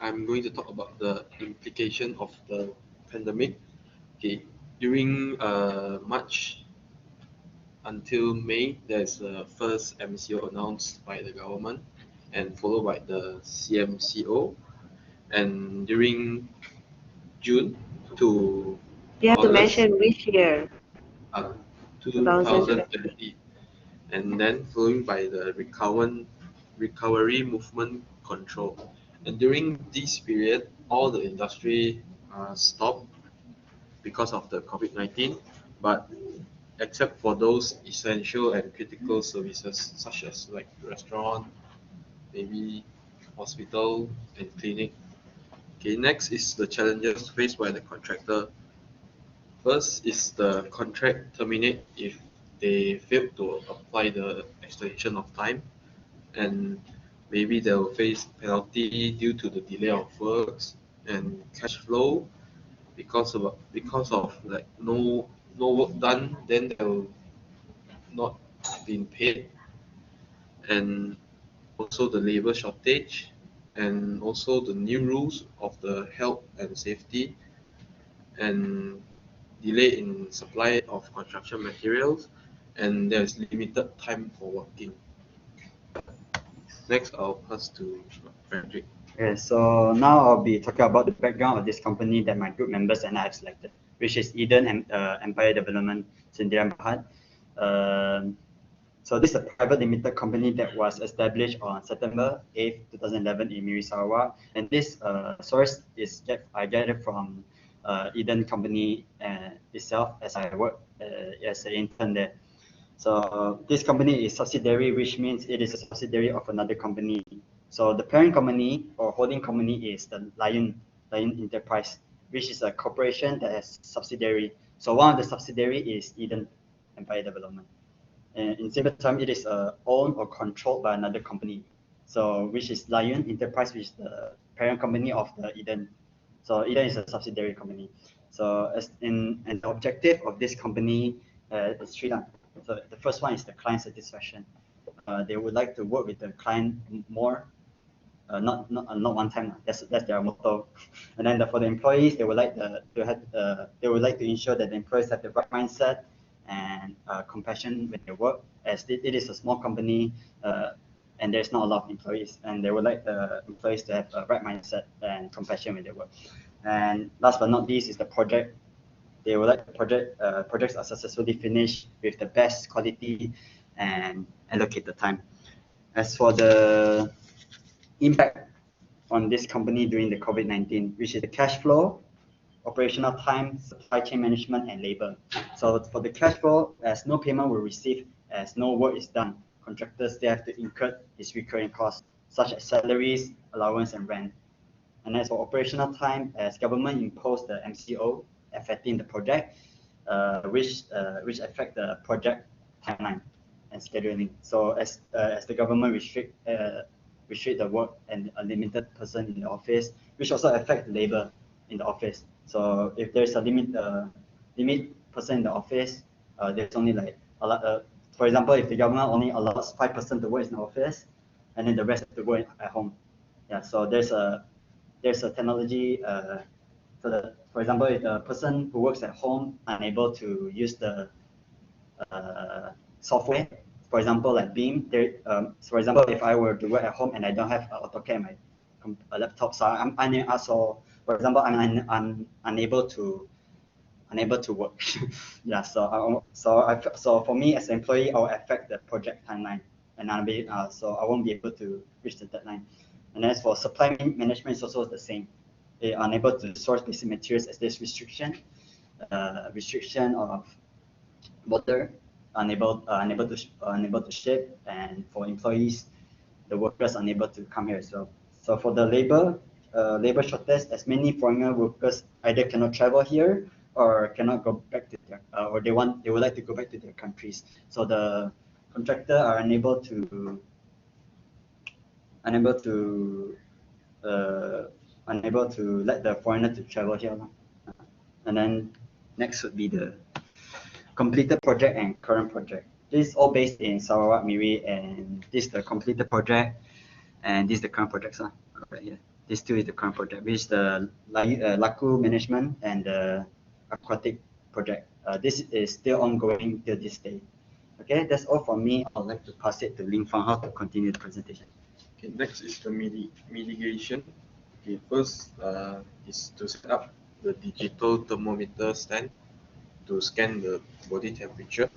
I'm going to talk about the implication of the pandemic. Okay, during March until May, there's the first MCO announced by the government, and followed by the CMCO. And during June to You have to August mention which year, uh, 2020. 2020, and then following by the recovery movement control. And during this period, all the industry stopped because of the COVID-19, but except for those essential and critical services such as like restaurant, maybe hospital and clinic. Okay, next is the challenges faced by the contractor. First is the contract terminate if they fail to apply the extension of time, and maybe they will face penalty due to the delay of works and cash flow because of like no work done, then they will not been paid, and also the labor shortage, and also the new rules of the health and safety, and delay in supply of construction materials, and there's limited time for working. Next, I'll pass to Frederick. Okay, so now I'll be talking about the background of this company that my group members and I have selected, which is Eden Empire Development Sdn Bhd. So this is a private limited company that was established on September 8th, 2011 in Miri, Sarawak. And this source is I gathered from Eden company itself as I work as an intern there. So this company is subsidiary, which means it is a subsidiary of another company. So the parent company or holding company is the Lion Enterprise, which is a corporation that has subsidiary. So one of the subsidiary is Eden Empire Development. And in simple term, it is owned or controlled by another company. So which is Lion Enterprise, which is the parent company of the Eden. So Eden is a subsidiary company. So and the objective of this company is three. So the first one is the client satisfaction. They would like to work with the client more, not one time. That's their motto. And then for the employees, they would like to ensure that the employees have the right mindset and compassion when they work, as it is a small company and there's not a lot of employees, and they would like the employees to have a right mindset and compassion when they work. And last but not least is the project. They would like the projects are successfully finished with the best quality and allocate the time. As for the impact on this company during the COVID-19, which is the cash flow, operational time, supply chain management, and labor. So for the cash flow, as no payment will receive, as no work is done, contractors, they have to incur its recurring costs, such as salaries, allowance, and rent. And as for operational time, as government imposed the MCO affecting the project, which affect the project timeline and scheduling. So as the government restrict the work and a limited person in the office, which also affect the labor in the office. So if there's a limit person in the office, there's only like a lot. For example, if the government only allows 5% to work in the office, and then the rest to work at home. Yeah. So there's a technology. For example, if the person who works at home unable to use the software, for example, like Beam. For example, if I were to work at home and I don't have AutoCAD on my laptop, so for example, I'm unable to work. Yeah. So for me as an employee, I will affect the project timeline, and so I won't be able to reach the deadline. And as for supply management, it's also the same. They are unable to source basic materials as there's restriction of water, unable to ship, and for employees, the workers are unable to come here as well. So for the labor shortage, as many foreigner workers either cannot travel here or cannot go back to their or they would like to go back to their countries. So the contractor are unable to let the foreigner to travel here. And then next would be the completed project and current project. This is all based in Sarawak, Miri, and this is the completed project, and this is the current project. Right here. these two is the current project, which is the Laku management and the aquatic project. This is still ongoing till this day. Okay, that's all from me. I'd like to pass it to Ling Fang Hao to continue the presentation. Okay, next is the mitigation. Okay, first is to set up the digital thermometer stand to scan the body temperature,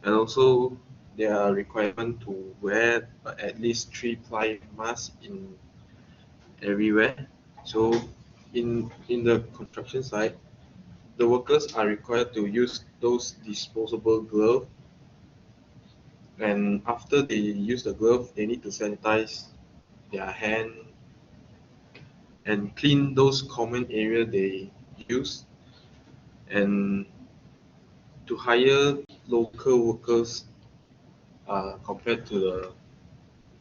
and also there are requirement to wear at least 3-ply mask in everywhere. So in the construction site, the workers are required to use those disposable gloves, and after they use the glove, they need to sanitize their hand and clean those common area they use, and to hire local workers compared to the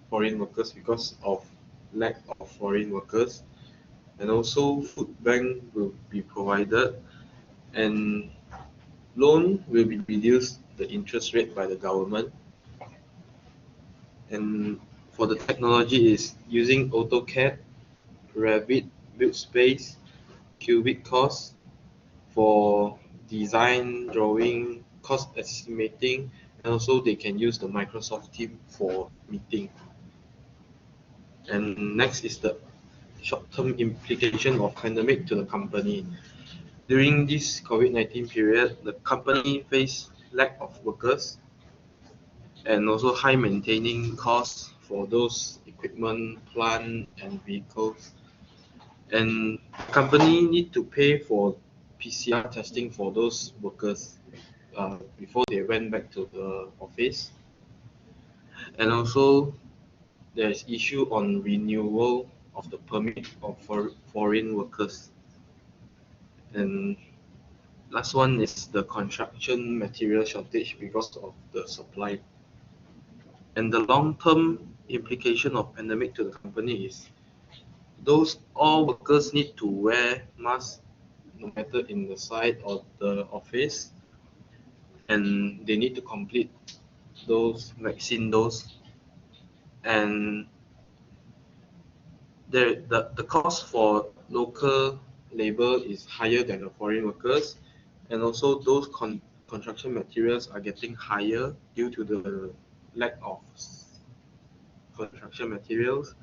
foreign workers because of lack of foreign workers. And also food bank will be provided, and loan will be reduced the interest rate by the government. And for the technology is using AutoCAD, Revit, Buildspace, CubicCos for design, drawing, cost estimating, and also they can use the Microsoft Teams for meeting. And next is the short-term implication of pandemic to the company. During this COVID-19 period, the company faced lack of workers and also high maintaining costs for those equipment, plant, and vehicles. And company need to pay for PCR testing for those workers before they went back to the office. And also there is issue on renewal of the permit of foreign workers. And last one is the construction material shortage because of the supply. And the long-term implication of pandemic to the company is those all workers need to wear masks no matter in the site or the office, and they need to complete those vaccine dose. And the cost for local labor is higher than the foreign workers, and also those construction materials are getting higher due to the lack of construction materials,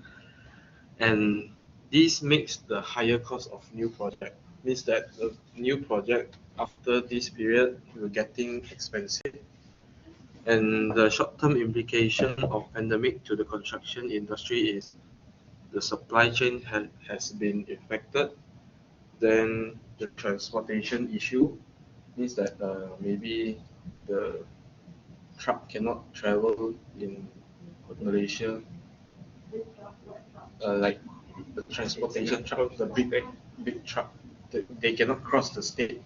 and this makes the higher cost of new project. Means that the new project after this period will getting expensive. And the short-term implication of pandemic to the construction industry is the supply chain has been affected. Then the transportation issue means that maybe the truck cannot travel in Malaysia, like the transportation truck, the big truck, they cannot cross the state.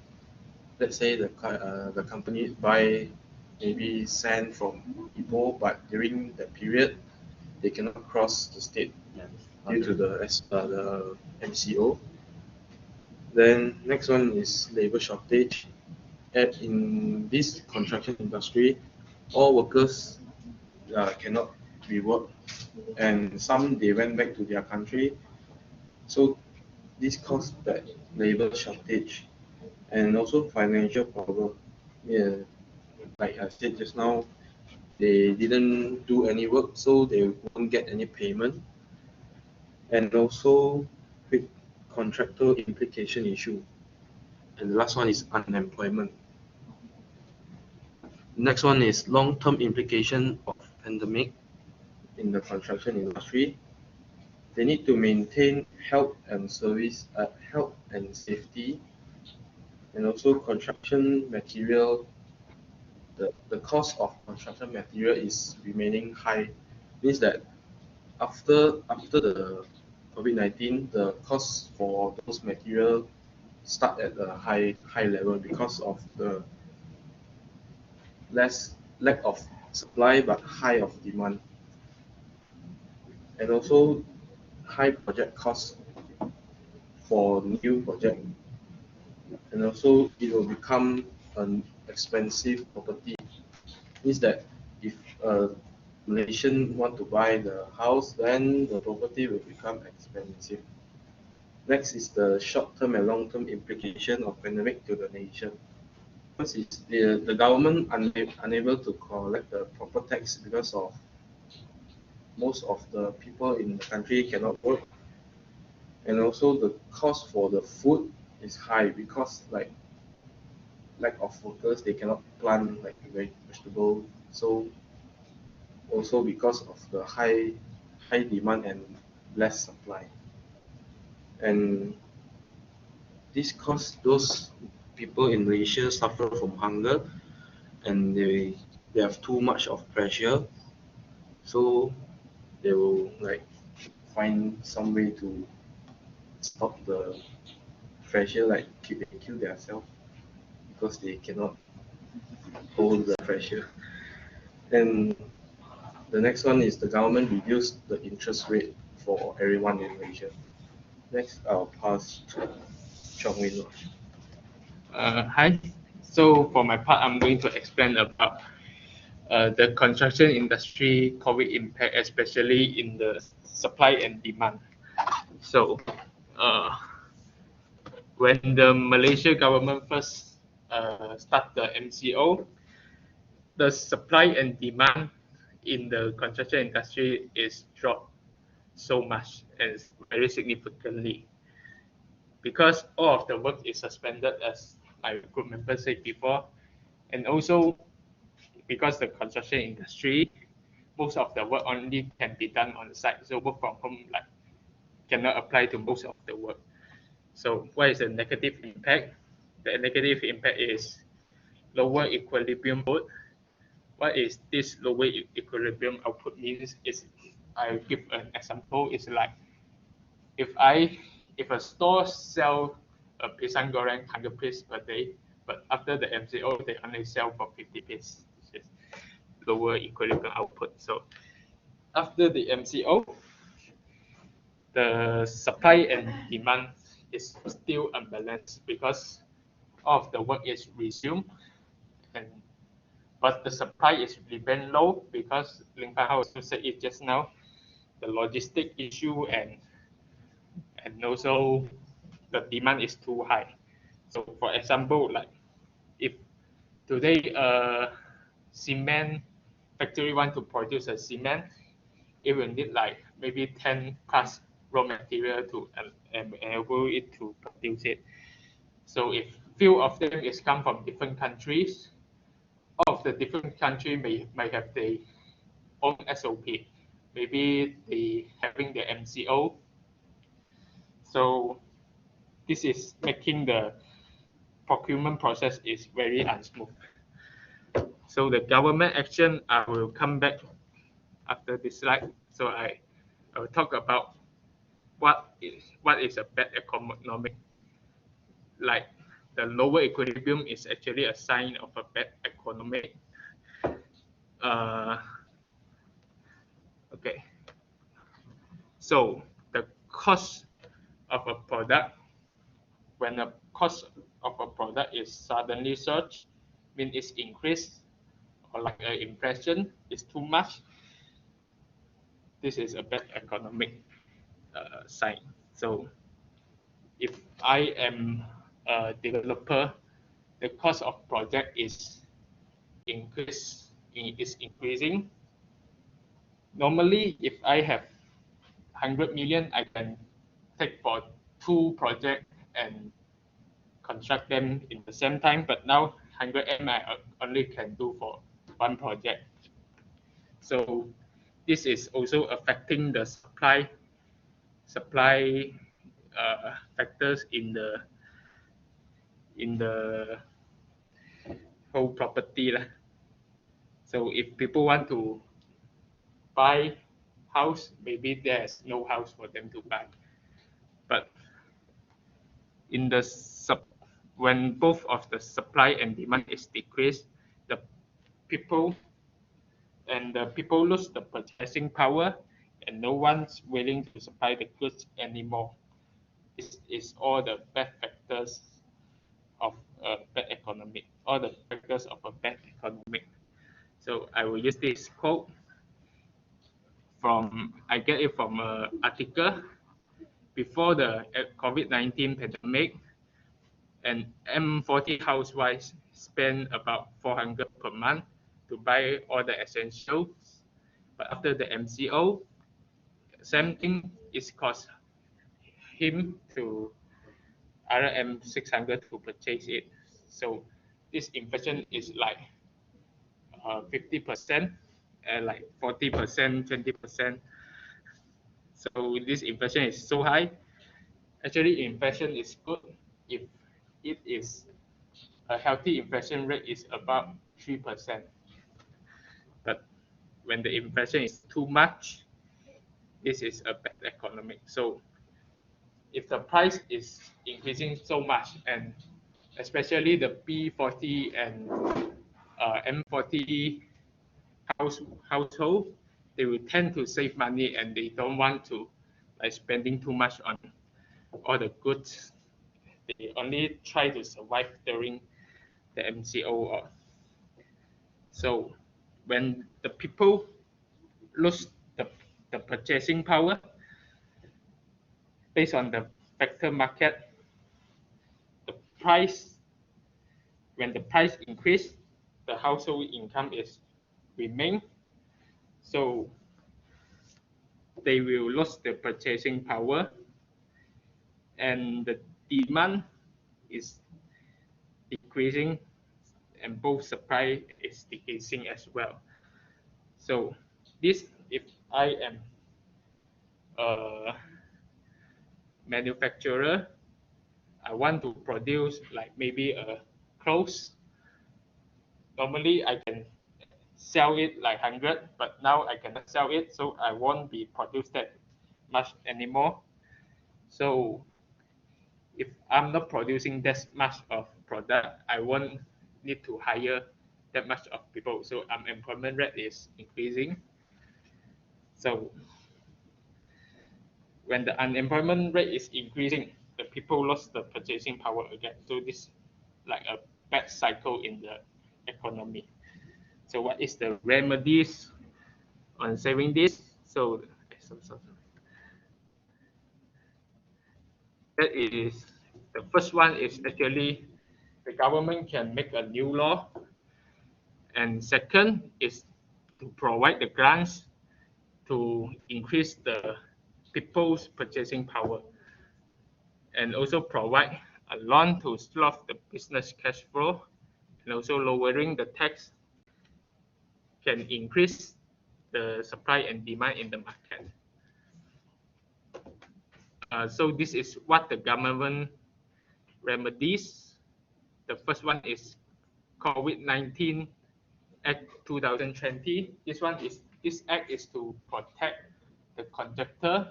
Let's say the company buy maybe sand from Ipoh, but during that period they cannot cross the state due to the MCO. Then next one is labor shortage. In this construction industry, all workers cannot be worked, and some they went back to their country. So this caused that labor shortage and also financial problem. Yeah, like I said just now, they didn't do any work, so they won't get any payment. And also with contractual implication issue. And the last one is unemployment. Next one is long-term implication of pandemic in the construction industry. They need to maintain health and safety, and also construction material. The cost of construction material is remaining high. Means that after the COVID-19, the cost for those material start at a high level because of the lack of supply but high of demand, and also high project cost for new project, and also it will become an expensive property. Means that if a Malaysian want to buy the house, then the property will become expensive. Next is the short-term and long-term implication of pandemic to the nation. First is the government unable to collect the proper tax because of most of the people in the country cannot work, and also the cost for the food is high because like lack of workers, they cannot plant like vegetable. So also because of the high demand and less supply, and this cause those people in Malaysia suffer from hunger, and they have too much of pressure, so they will like find some way to stop the pressure, like they kill themselves because they cannot hold the pressure. And the next one is the government reduced the interest rate for everyone in Malaysia. Next, I'll pass to Chong Win. Hi. So for my part, I'm going to explain about the construction industry COVID impact, especially in the supply and demand. So when the Malaysia government first start the MCO, the supply and demand in the construction industry is dropped so much and very significantly because all of the work is suspended, as my group members said before, and also because the construction industry, most of the work only can be done on site, so work from home like cannot apply to most of the work. So what is the negative impact? The negative impact is lower equilibrium output. What is this lower equilibrium output means is, I give an example, is like if a store sell a pisang goreng 100 piece per day, but after the MCO they only sell for 50 piece, which is lower equilibrium output. So after the MCO, the supply and demand is still unbalanced because all of the work is resumed, and but the supply is remain low because Ling Pan also said it just now, the logistic issue and also the demand is too high. So for example, like if today cement factory want to produce a cement, it will need like maybe 10 plus raw material to enable it to produce it. So if few of them is come from different countries, all of the different country may have their own SOP. Maybe they having the MCO. So this is making the procurement process is very unsmooth. So the government action, I will come back after this slide. So I will talk about what is a bad economic. Like the lower equilibrium is actually a sign of a bad economic. Okay. So the cost of a product, when the cost of a product is suddenly surge, means it's increased, or like an inflation is too much, this is a bad economic sign. So if I am a developer, the cost of project is increasing. Normally, if I have 100 million, I can take for 2 projects and construct them in the same time. But now 100 M I only can do for 1 project. So this is also affecting the supply factors in the whole property lah. So if people want to buy house, maybe there's no house for them to buy. But in the when both of the supply and demand is decreased, the people lose the purchasing power, and no one's willing to supply the goods anymore. This is all the bad factors of a bad economic, all the factors of a bad economic. So I will use this quote I get it from an article. Before the COVID-19 pandemic, and M40 housewives spend about 400 per month to buy all the essentials. But after the MCO, same thing is cost him to RM 600 to purchase it. So this inflation is like 50%, like 40%, 20%. So this inflation is so high. Actually, inflation is good if it is a healthy inflation rate is about 3%. But when the inflation is too much, this is a bad economic. So if the price is increasing so much, and especially the B40 and M40 household, they will tend to save money and they don't want to like spending too much on all the goods. They only try to survive during the MCO. So when the people lose the purchasing power based on the factor market, the price, when the price increase, the household income is remain. So they will lose the purchasing power, and the demand is decreasing, and both supply is decreasing as well. So this, if I am a manufacturer, I want to produce like maybe a clothes. Normally I can sell it like 100, but now I cannot sell it, so I won't be produced that much anymore. So if I'm not producing that much of product, I won't need to hire that much of people. So unemployment rate is increasing. So when the unemployment rate is increasing, the people lost the purchasing power again. So this like a bad cycle in the economy. So what is the remedies on saving this? So that is the first one is actually the government can make a new law, and second is to provide the grants to increase the people's purchasing power, and also provide a loan to solve the business cash flow, and also lowering the tax can increase the supply and demand in the market. So this is what the government remedies. The first one is COVID-19 Act 2020. This act is to protect the contractor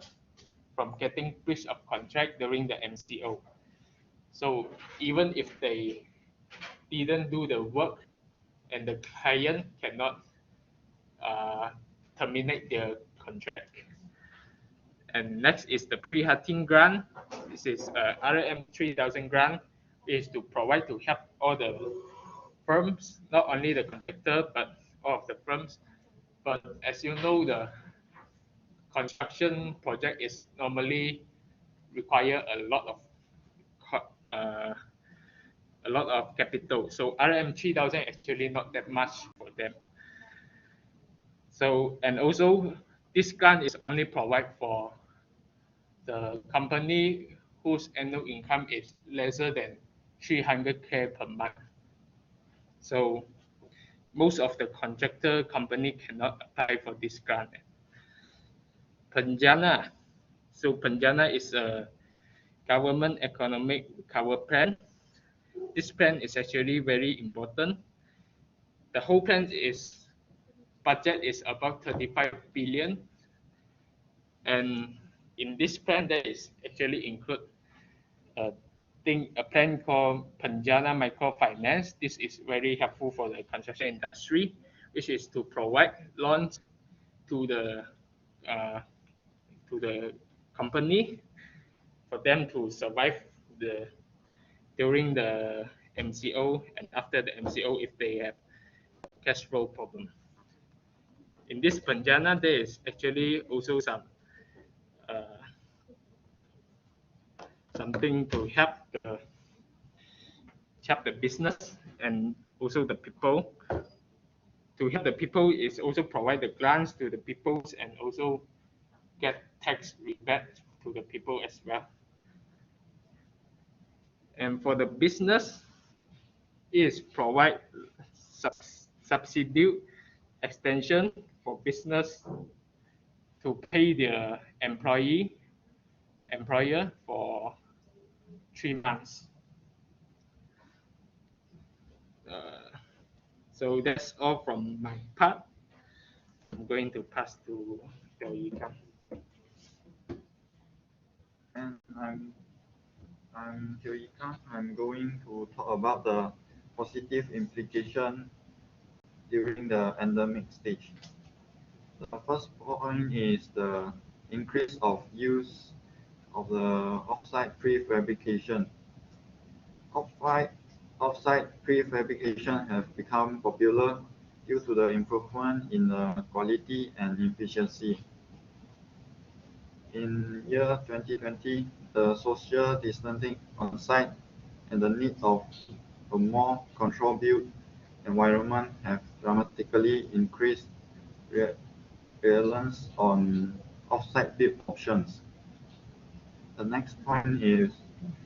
from getting breach of contract during the MCO. So even if they didn't do the work and the client cannot terminate their contract. And next is the pre-hatching grant. This is RM 3000 grant, is to provide to help all the firms, not only the contractor, but all of the firms. But as you know, the construction project is normally require a lot of capital. So RM 3000 actually not that much for them. So, and also this grant is only provided for the company whose annual income is lesser than 300K per month. So most of the contractor company cannot apply for this grant. Penjana. So Penjana is a government economic recovery plan. This plan is actually very important. The whole plan is budget is about 35 billion, and in this plan there is actually include a plan called Penjana Microfinance. This is very helpful for the construction industry, which is to provide loans to the company for them to survive during the MCO and after the MCO if they have cash flow problem. In this Penjana, there is actually also some something to help the business and also the people. To help the people is also provide the grants to the people and also get tax rebate to the people as well. And for the business, is provide subsidy extension for business to pay their employer for 3 months. So that's all from my part. I'm going to pass to Teo Yi Kam. And I'm Teo Yi Kam. I'm going to talk about the positive implication during the endemic stage. The first point is the increase of use of the offsite prefabrication. Offsite prefabrication have become popular due to the improvement in the quality and efficiency. In year 2020, the social distancing on site and the need of a more controlled built environment have dramatically increased reliance on offsite build options. The next point is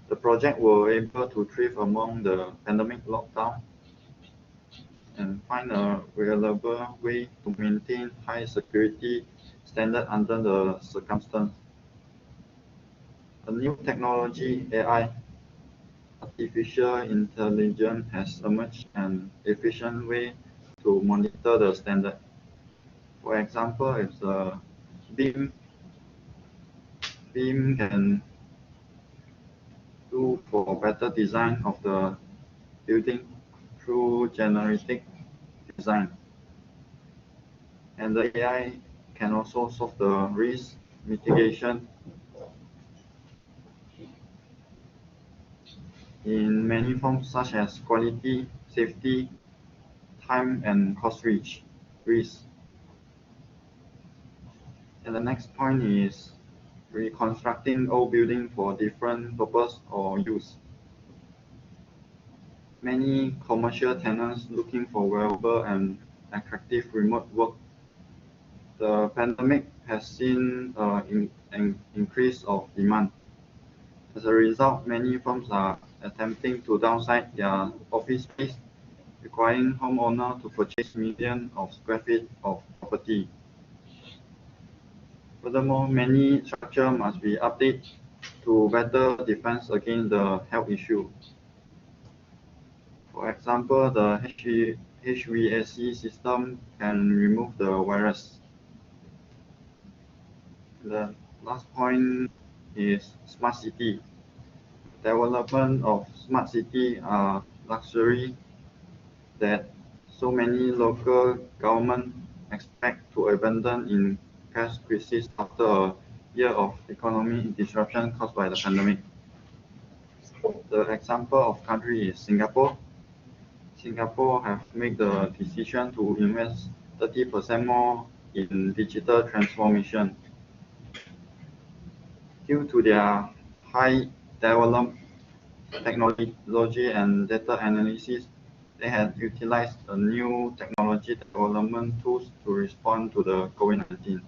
the project were able to thrive among the pandemic lockdown and find a reliable way to maintain high security standard under the circumstance. A new technology, AI, artificial intelligence, has emerged an efficient way to monitor the standard. For example, if the beam can do for better design of the building through generative design. And the AI can also solve the risk mitigation in many forms such as quality, safety, time, and cost risk. And the next point is reconstructing old building for different purpose or use. Many commercial tenants looking for wearable and attractive remote work. The pandemic has seen an increase of demand. As a result, many firms are attempting to downsize their office space, requiring homeowners to purchase millions of square feet of property. Furthermore, many structures must be updated to better defend against the health issue. For example, the HVAC system can remove the virus. The last point is smart city. Development of smart city are luxury that so many local government expect to abandon in cash crisis after a year of economic disruption caused by the pandemic. The example of country is Singapore. Singapore have made the decision to invest 30% more in digital transformation. Due to their high developed technology and data analysis, they had utilized a new technology development tools to respond to the COVID-19.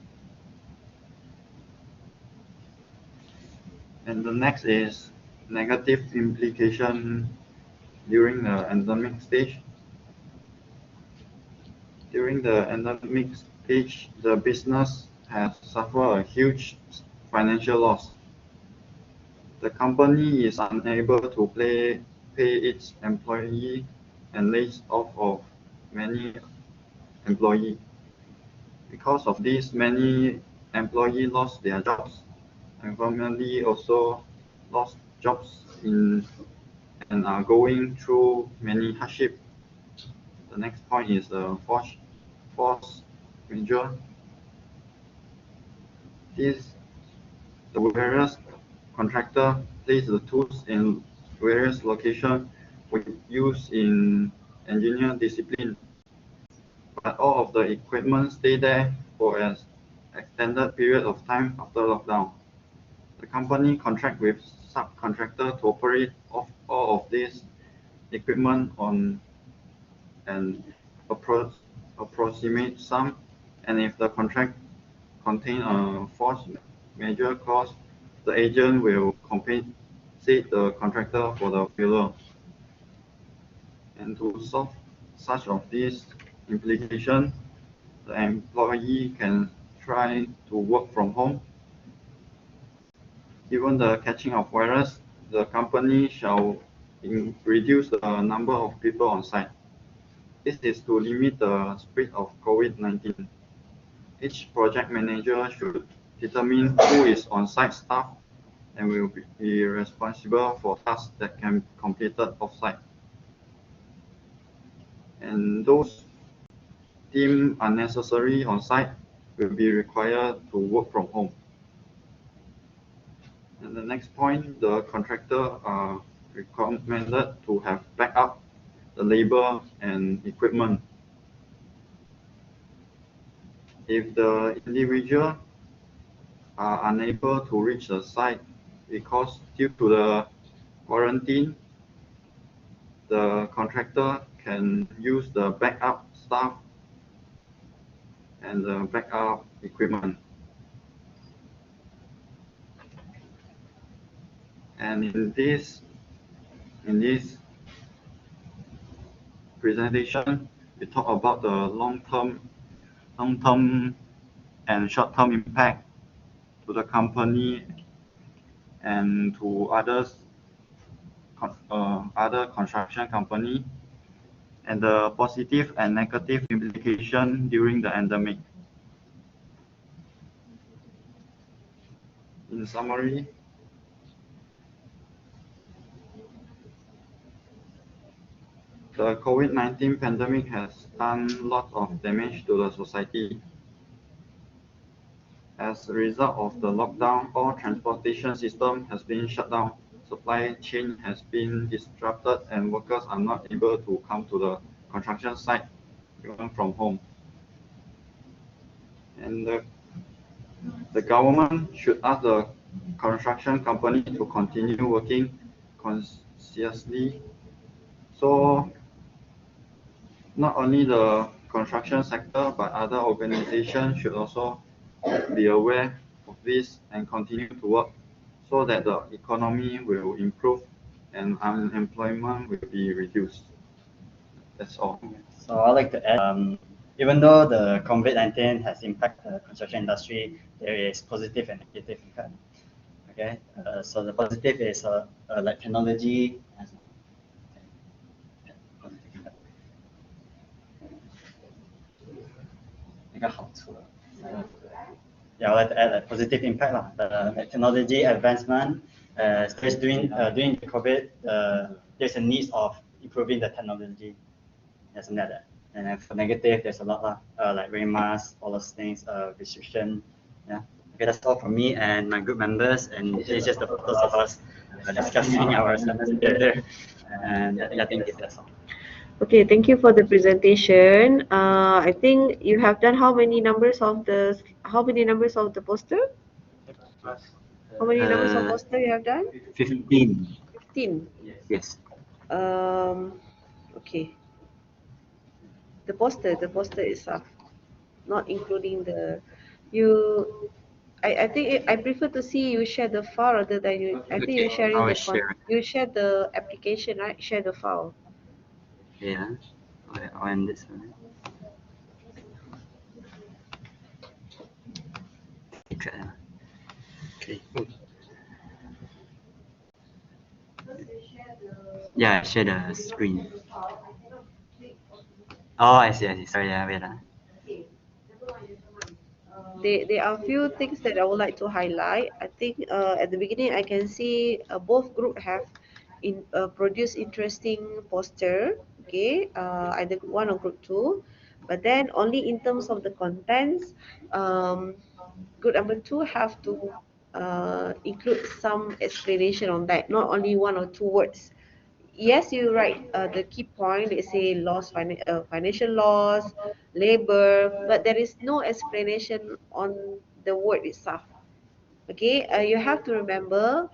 And the next is negative implication during the endemic stage. During the endemic stage, the business has suffered a huge financial loss. The company is unable to pay its employee and lays off of many employees. Because of this, many employees lost their jobs, and family also lost jobs and are going through many hardships. The next point is the force majeure. The various contractor place the tools in various locations with use in engineer discipline, but all of the equipment stay there for an extended period of time after lockdown. The company contract with subcontractor to operate all of this equipment on an approximate sum, and if the contract contain a force majeure clause, the agent will compensate the contractor for the failure. And to solve such of these implication, the employee can try to work from home. Given the catching of virus, the company shall reduce the number of people on site. This is to limit the spread of COVID-19. Each project manager should determine who is on-site staff and will be responsible for tasks that can be completed off-site. And those deemed unnecessary on-site will be required to work from home. And the next point, the contractor are recommended to have backup the labor and equipment. If the individual are unable to reach the site because due to the quarantine, the contractor can use the backup staff and the backup equipment. And in this presentation, we talk about the long-term and short-term impact to the company and to other construction company, and the positive and negative implication during the endemic. In summary, the COVID-19 pandemic has done lots of damage to the society. As a result of the lockdown, all transportation system has been shut down, supply chain has been disrupted, and workers are not able to come to the construction site even from home. And the government should ask the construction company to continue working consciously. So not only the construction sector, but other organizations should also be aware of this and continue to work so that the economy will improve and unemployment will be reduced. That's all. So I'd like to add, even though the COVID-19 has impacted the construction industry, there is positive and negative impact. Okay, so the positive is like technology. Yeah, I'd like to add a positive impact. The technology advancement, during the COVID, there's a need of improving the technology. That's another. And then for negative, there's a lot like wearing masks, all those things, restriction. Yeah. Okay, that's all from me and my group members. And it's just the photos of us discussing our assignments together. And I think that's all. Okay, thank you for the presentation. I think you have done how many numbers of the poster? How many numbers of poster you have done? 15. 15. Yes. Okay. The poster itself, not including the I think I prefer to see you share the file rather than you. I think you're sharing you share the application, right? Share the file. Yeah. I'll end this one. Okay. Yeah, share the screen. Oh, I see. Sorry, wait. There are a few things that I would like to highlight. I think at the beginning I can see both group have produced interesting poster. Okay, either group 1 or group 2, but then only in terms of the contents, group number 2 have to include some explanation on that, not only 1 or 2 words. Yes, you're right. The key point, they say financial loss, labor, but there is no explanation on the word itself. Okay, you have to remember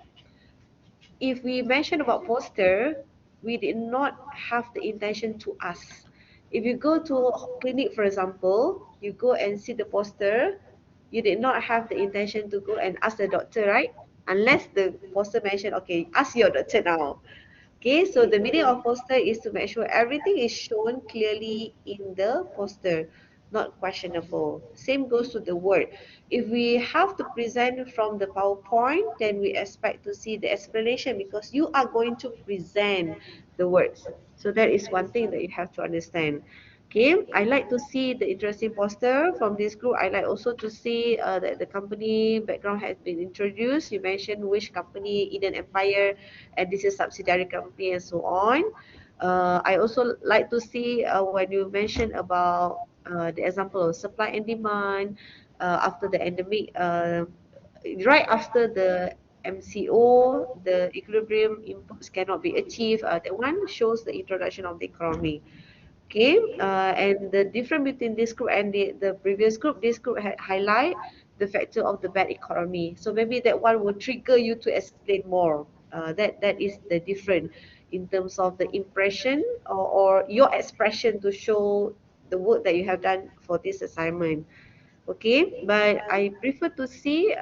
if we mention about poster, we did not have the intention to ask. If you go to a clinic, for example, you go and see the poster, you did not have the intention to go and ask the doctor, right? Unless the poster mentioned, okay, ask your doctor now. Okay, so the meaning of poster is to make sure everything is shown clearly in the poster, not questionable. Same goes to the word. If we have to present from the PowerPoint, then we expect to see the explanation because you are going to present the words. So that is one thing that you have to understand. Okay, I like to see the interesting poster from this group. I like also to see that the company background has been introduced. You mentioned which company, Eden Empire, and this is subsidiary company and so on. I also like to see when you mention about the example of supply and demand after the endemic, right after the MCO, the equilibrium inputs cannot be achieved. That one shows the introduction of the economy. Okay, and the difference between this group and the previous group, this group highlight the factor of the bad economy. So maybe that one will trigger you to explain more. That is the difference in terms of the impression or your expression to show the work that you have done for this assignment. Okay, but I prefer to see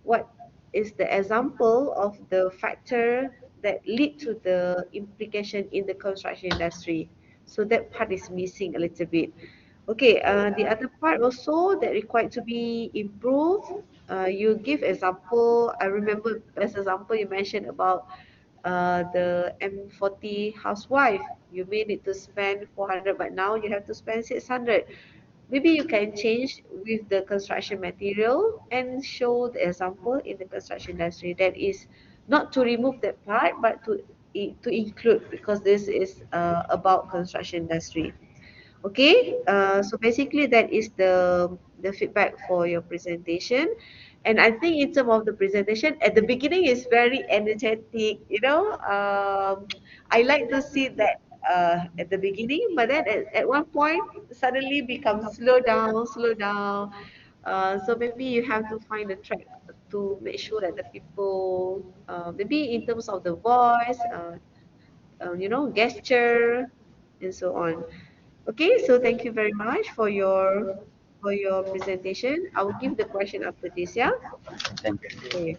what is the example of the factor that lead to the implication in the construction industry. So that part is missing a little bit. Okay, the other part also that required to be improved. You give example. I remember as example you mentioned about the M40 housewife. You may need to spend 400, but now you have to spend 600. Maybe you can change with the construction material and show the example in the construction industry. That is not to remove that part, but to include because this is about construction industry. Okay, so basically that is the feedback for your presentation. And I think in terms of the presentation, at the beginning is very energetic, I like to see that at the beginning, but then at one point suddenly becomes slow down. So maybe you have to find a track to make sure that the people, maybe in terms of the voice, gesture, and so on. Okay, so thank you very much for your presentation. I will give the question after this, yeah? Thank you. Okay.